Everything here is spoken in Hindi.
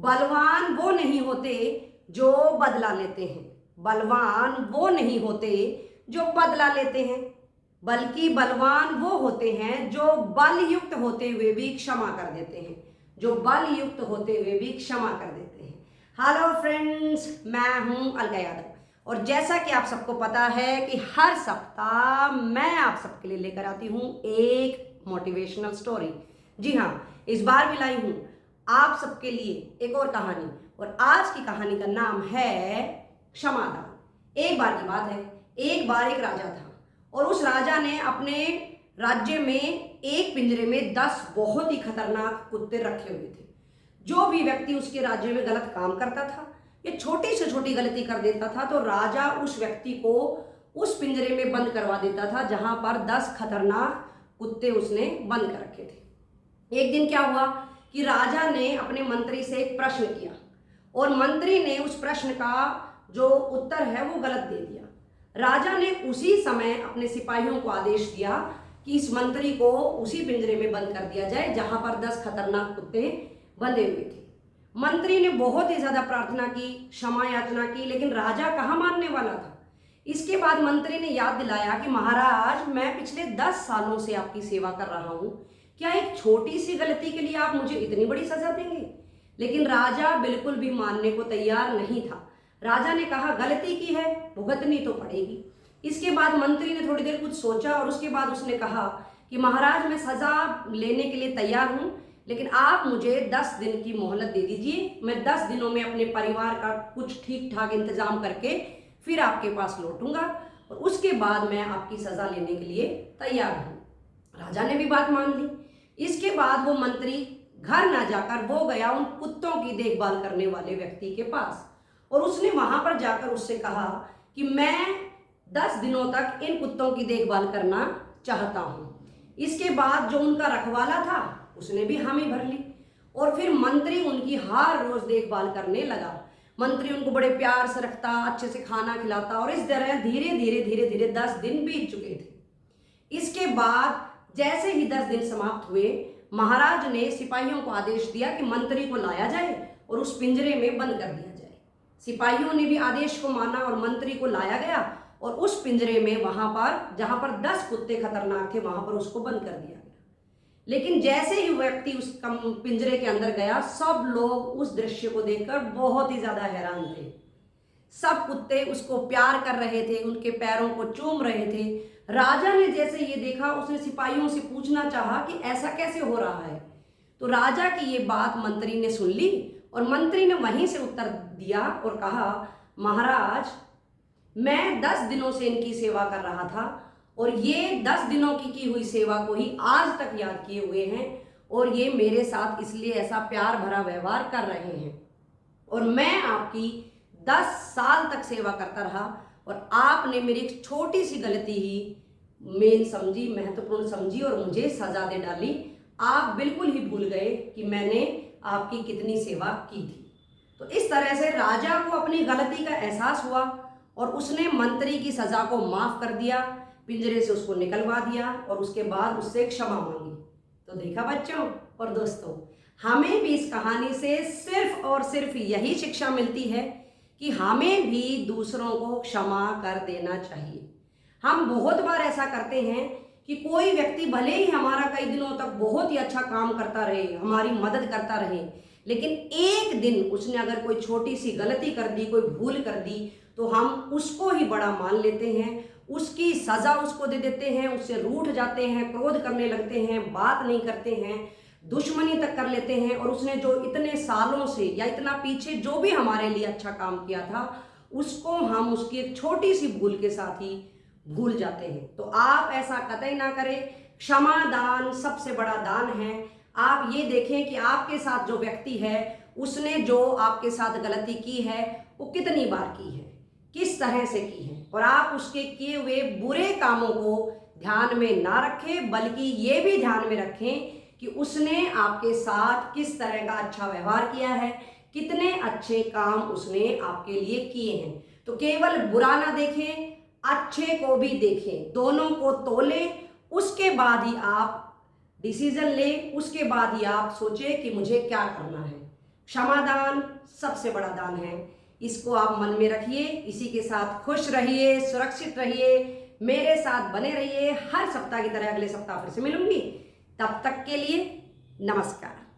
बलवान वो नहीं होते जो बदला लेते हैं, बलवान वो नहीं होते जो बदला लेते हैं, बल्कि बलवान वो होते हैं जो बल युक्त होते हुए भी क्षमा कर देते हैं, जो बल युक्त होते हुए भी क्षमा कर देते हैं। हेलो फ्रेंड्स, मैं हूं अलका यादव और जैसा कि आप सबको पता है कि हर सप्ताह मैं आप सबके लिए लेकर आती हूं एक मोटिवेशनल स्टोरी। जी हाँ, इस बार भी लाई हूं आप सबके लिए एक और कहानी, और आज की कहानी का नाम है क्षमादान। एक बार की बात है, एक बार एक राजा था और उस राजा ने अपने राज्य में एक पिंजरे में 10 बहुत ही खतरनाक कुत्ते रखे हुए थे। जो भी व्यक्ति उसके राज्य में गलत काम करता था या छोटी से छोटी गलती कर देता था तो राजा उस व्यक्ति को उस पिंजरे में बंद करवा देता था जहां पर 10 खतरनाक कुत्ते उसने बंद कर रखे थे। एक दिन क्या हुआ कि राजा ने अपने मंत्री से एक प्रश्न किया और मंत्री ने उस प्रश्न का जो उत्तर है वो गलत दे दिया। राजा ने उसी समय अपने सिपाहियों को आदेश दिया कि इस मंत्री को उसी पिंजरे में बंद कर दिया जाए जहां पर 10 खतरनाक कुत्ते बंधे हुए थे। मंत्री ने बहुत ही ज्यादा प्रार्थना की, क्षमा याचना की, लेकिन राजा कहाँ मानने वाला था। इसके बाद मंत्री ने याद दिलाया कि महाराज, मैं पिछले 10 सालों से आपकी सेवा कर रहा हूं, क्या एक छोटी सी गलती के लिए आप मुझे इतनी बड़ी सजा देंगे? लेकिन राजा बिल्कुल भी मानने को तैयार नहीं था। राजा ने कहा, गलती की है, भुगतनी तो पड़ेगी। इसके बाद मंत्री ने थोड़ी देर कुछ सोचा और उसके बाद उसने कहा कि महाराज, मैं सजा लेने के लिए तैयार हूं, लेकिन आप मुझे 10 दिन की मोहलत दे दीजिए। मैं 10 दिनों में अपने परिवार का कुछ ठीक ठाक इंतजाम करके फिर आपके पास लौटूंगा और उसके बाद मैं आपकी सजा लेने के लिए तैयार हूं। राजा ने भी बात मान ली। इसके बाद वो मंत्री घर ना जाकर वो गया उन कुत्तों की देखभाल करने वाले व्यक्ति के पास और उसने वहां पर जाकर उससे कहा कि मैं 10 दिनों तक इन कुत्तों की देखभाल करना चाहता हूं। इसके बाद जो उनका रखवाला था उसने भी हामी भर ली और फिर मंत्री उनकी हर रोज देखभाल करने लगा। मंत्री उनको बड़े प्यार से रखता, अच्छे से खाना खिलाता और इस तरह धीरे धीरे धीरे धीरे 10 दिन बीत चुके थे। इसके बाद जैसे ही 10 दिन समाप्त हुए, महाराज ने सिपाहियों को आदेश दिया कि मंत्री को लाया जाए और उस पिंजरे में बंद कर दिया जाए। सिपाहियों ने भी आदेश को माना और मंत्री को लाया गया और उस पिंजरे में वहां पर जहां पर 10 कुत्ते खतरनाक थे वहां पर उसको बंद कर दिया गया। लेकिन जैसे ही व्यक्ति उस पिंजरे के अंदर गया, सब लोग उस दृश्य को देखकर बहुत ही ज्यादा हैरान थे। सब कुत्ते उसको प्यार कर रहे थे, उनके पैरों को चूम रहे थे। राजा ने जैसे ये देखा, उसने सिपाहियों से पूछना चाहा कि ऐसा कैसे हो रहा है। तो राजा की ये बात मंत्री ने सुन ली और मंत्री ने वहीं से उत्तर दिया और कहा, महाराज, मैं 10 दिनों से इनकी सेवा कर रहा था और ये 10 दिनों की हुई सेवा को ही आज तक याद किए हुए हैं और ये मेरे साथ इसलिए ऐसा प्यार भरा व्यवहार कर रहे हैं और मैं आपकी 10 साल तक सेवा करता रहा और आपने मेरी एक छोटी सी गलती ही मेन समझी, महत्वपूर्ण समझी और मुझे सजा दे डाली। आप बिल्कुल ही भूल गए कि मैंने आपकी कितनी सेवा की थी। तो इस तरह से राजा को अपनी गलती का एहसास हुआ और उसने मंत्री की सजा को माफ कर दिया, पिंजरे से उसको निकलवा दिया और उसके बाद उससे क्षमा मांगी। तो देखा बच्चों और दोस्तों, हमें भी इस कहानी से सिर्फ और सिर्फ यही शिक्षा मिलती है कि हमें भी दूसरों को क्षमा कर देना चाहिए। हम बहुत बार ऐसा करते हैं कि कोई व्यक्ति भले ही हमारा कई दिनों तक बहुत ही अच्छा काम करता रहे, हमारी मदद करता रहे, लेकिन एक दिन उसने अगर कोई छोटी सी गलती कर दी, कोई भूल कर दी, तो हम उसको ही बड़ा मान लेते हैं, उसकी सजा उसको दे देते हैं, उससे रूठ जाते हैं, क्रोध करने लगते हैं, बात नहीं करते हैं, दुश्मनी तक कर लेते हैं और उसने जो इतने सालों से या इतना पीछे जो भी हमारे लिए अच्छा काम किया था उसको हम उसकी एक छोटी सी भूल के साथ ही भूल जाते हैं। तो आप ऐसा कतई ना करें। क्षमा दान सबसे बड़ा दान है। आप ये देखें कि आपके साथ जो व्यक्ति है उसने जो आपके साथ गलती की है वो कितनी बार की है, किस तरह से की है, और आप उसके किए हुए बुरे कामों को ध्यान में ना रखें बल्कि ये भी ध्यान में रखें कि उसने आपके साथ किस तरह का अच्छा व्यवहार किया है, कितने अच्छे काम उसने आपके लिए किए हैं। तो केवल बुरा ना देखें, अच्छे को भी देखें, दोनों को तोलें, उसके बाद ही आप डिसीजन लें, उसके बाद ही आप सोचें कि मुझे क्या करना है। क्षमादान सबसे बड़ा दान है। इसको आप मन में रखिए, इसी के साथ खुश रहिए, सुरक्षित रहिए, मेरे साथ बने रहिए। हर सप्ताह की तरह अगले सप्ताह फिर से मिलूंगी। तब तक के लिए नमस्कार।